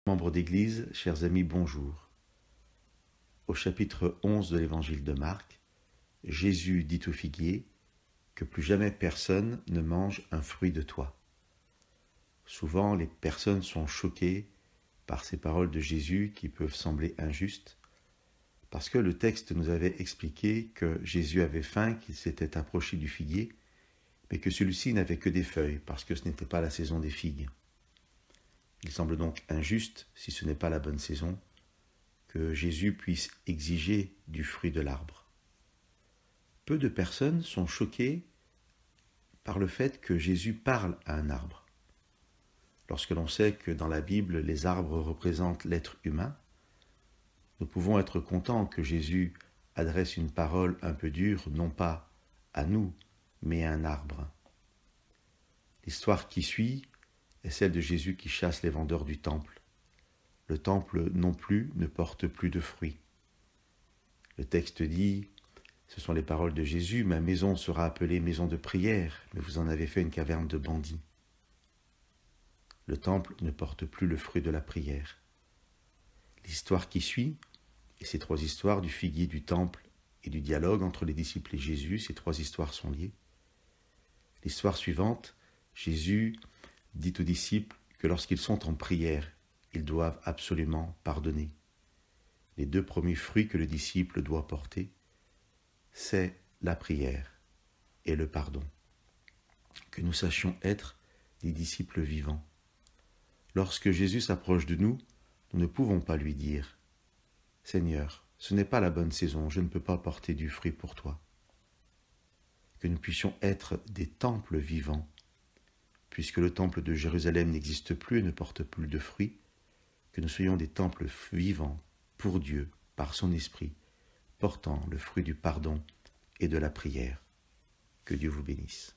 Membres d'Église, chers amis, bonjour. Au chapitre 11 de l'Évangile de Marc, Jésus dit au figuier que plus jamais personne ne mange un fruit de toi. Souvent, les personnes sont choquées par ces paroles de Jésus qui peuvent sembler injustes, parce que le texte nous avait expliqué que Jésus avait faim, qu'il s'était approché du figuier, mais que celui-ci n'avait que des feuilles, parce que ce n'était pas la saison des figues. Il semble donc injuste, si ce n'est pas la bonne saison, que Jésus puisse exiger du fruit de l'arbre. Peu de personnes sont choquées par le fait que Jésus parle à un arbre. Lorsque l'on sait que dans la Bible, les arbres représentent l'être humain, nous pouvons être contents que Jésus adresse une parole un peu dure, non pas à nous, mais à un arbre. L'histoire qui suit est celle de Jésus qui chasse les vendeurs du temple. Le temple non plus ne porte plus de fruits. Le texte dit, ce sont les paroles de Jésus, « Ma maison sera appelée maison de prière, mais vous en avez fait une caverne de bandits. » Le temple ne porte plus le fruit de la prière. L'histoire qui suit, et ces trois histoires du figuier, du temple et du dialogue entre les disciples et Jésus, ces trois histoires sont liées. L'histoire suivante, Jésus dit aux disciples que lorsqu'ils sont en prière, ils doivent absolument pardonner. Les deux premiers fruits que le disciple doit porter, c'est la prière et le pardon. Que nous sachions être des disciples vivants. Lorsque Jésus s'approche de nous, nous ne pouvons pas lui dire « Seigneur, ce n'est pas la bonne saison, je ne peux pas porter du fruit pour toi. » Que nous puissions être des temples vivants, puisque le temple de Jérusalem n'existe plus et ne porte plus de fruits, que nous soyons des temples vivants pour Dieu, par son esprit, portant le fruit du pardon et de la prière. Que Dieu vous bénisse.